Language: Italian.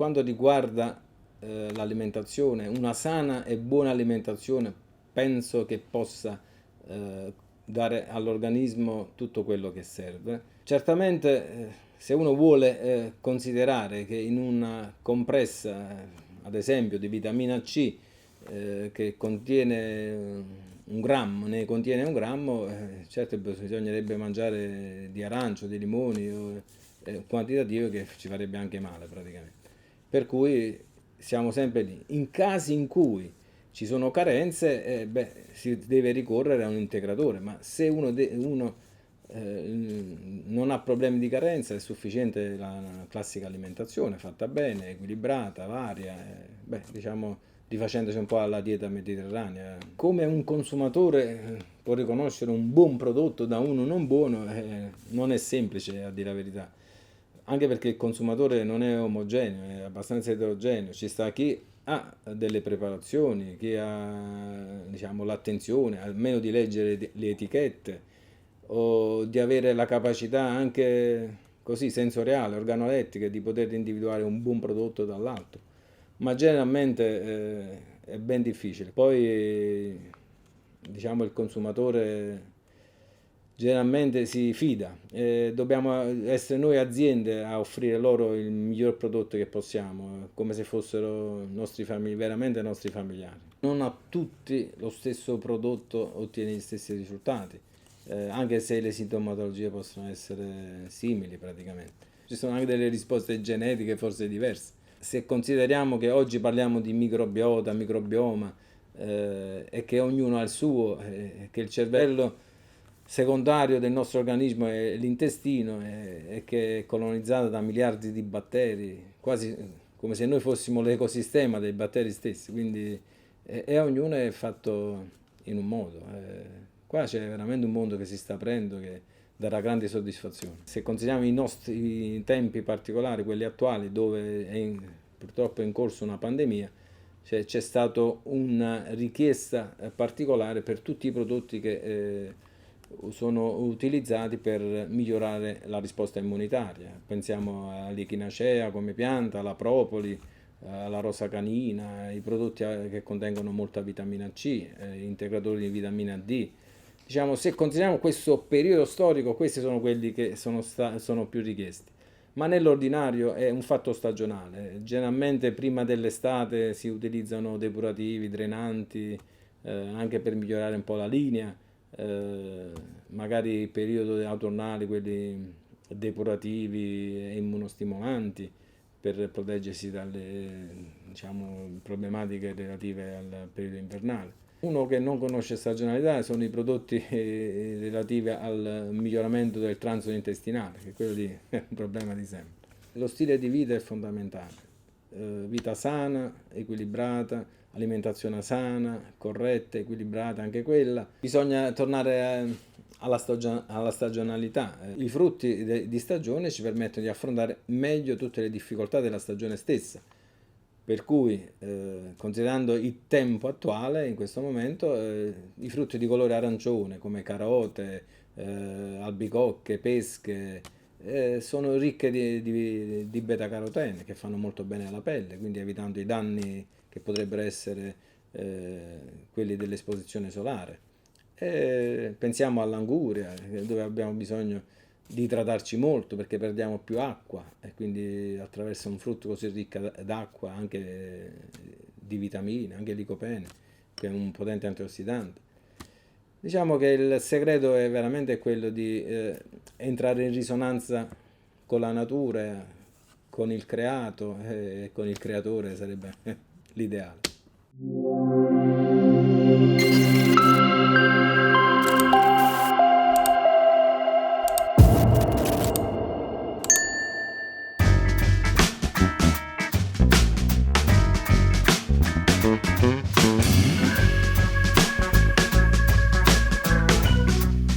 quanto riguarda l'alimentazione, una sana e buona alimentazione penso che possa dare all'organismo tutto quello che serve. Certamente se uno vuole considerare che in una compressa, ad esempio di vitamina C, che contiene un grammo, ne contiene un grammo, certo bisognerebbe mangiare di arancio, di limoni, un quantitativo che ci farebbe anche male praticamente. Per cui siamo sempre lì. In casi in cui ci sono carenze, si deve ricorrere a un integratore, ma se uno non ha problemi di carenza, è sufficiente la classica alimentazione fatta bene, equilibrata, varia, diciamo rifacendosi un po' alla dieta mediterranea. Come un consumatore può riconoscere un buon prodotto da uno non buono, non è semplice a dire la verità, anche perché il consumatore non è omogeneo, è abbastanza eterogeneo. Ci sta chi ha delle preparazioni, chi ha, diciamo, l'attenzione almeno di leggere le etichette o di avere la capacità anche così sensoriale, organolettica, di poter individuare un buon prodotto dall'altro. Ma generalmente è ben difficile. Poi diciamo il consumatore generalmente si fida, dobbiamo essere noi aziende a offrire loro il miglior prodotto che possiamo, come se fossero veramente nostri familiari. Non a tutti lo stesso prodotto ottiene gli stessi risultati, anche se le sintomatologie possono essere simili praticamente. Ci sono anche delle risposte genetiche forse diverse. Se consideriamo che oggi parliamo di microbiota, microbioma, e che ognuno ha il suo, che il cervello secondario del nostro organismo è l'intestino e che è colonizzato da miliardi di batteri, quasi come se noi fossimo l'ecosistema dei batteri stessi, quindi e ognuno è fatto in un modo. Qua c'è veramente un mondo che si sta aprendo che darà grandi soddisfazioni. Se consideriamo i nostri tempi particolari, quelli attuali, dove purtroppo è in corso una pandemia, c'è stata una richiesta particolare per tutti i prodotti che sono utilizzati per migliorare la risposta immunitaria. Pensiamo all'echinacea come pianta, alla propoli, alla rosa canina, i prodotti che contengono molta vitamina C, integratori di vitamina D. Diciamo, se consideriamo questo periodo storico, questi sono quelli che sono più richiesti. Ma nell'ordinario è un fatto stagionale. Generalmente prima dell'estate si utilizzano depurativi, drenanti, anche per migliorare un po' la linea. Magari il periodo autunnale, quelli depurativi e immunostimolanti per proteggersi dalle, diciamo, problematiche relative al periodo invernale. Uno che non conosce stagionalità sono i prodotti relativi al miglioramento del transito intestinale, che quello lì è un problema di sempre. Lo stile di vita è fondamentale. Vita sana, equilibrata, alimentazione sana, corretta, equilibrata anche quella. Bisogna tornare alla stagionalità. I frutti di stagione ci permettono di affrontare meglio tutte le difficoltà della stagione stessa. Per cui, considerando il tempo attuale, in questo momento, i frutti di colore arancione, come carote, albicocche, pesche, sono ricche di beta-carotene, che fanno molto bene alla pelle, quindi evitando i danni che potrebbero essere quelli dell'esposizione solare. Pensiamo all'anguria, dove abbiamo bisogno di idratarci molto perché perdiamo più acqua e quindi attraverso un frutto così ricco d'acqua, anche di vitamine, anche licopene, che è un potente antiossidante. Diciamo che il segreto è veramente quello di entrare in risonanza con la natura, con il creato e con il creatore sarebbe l'ideale.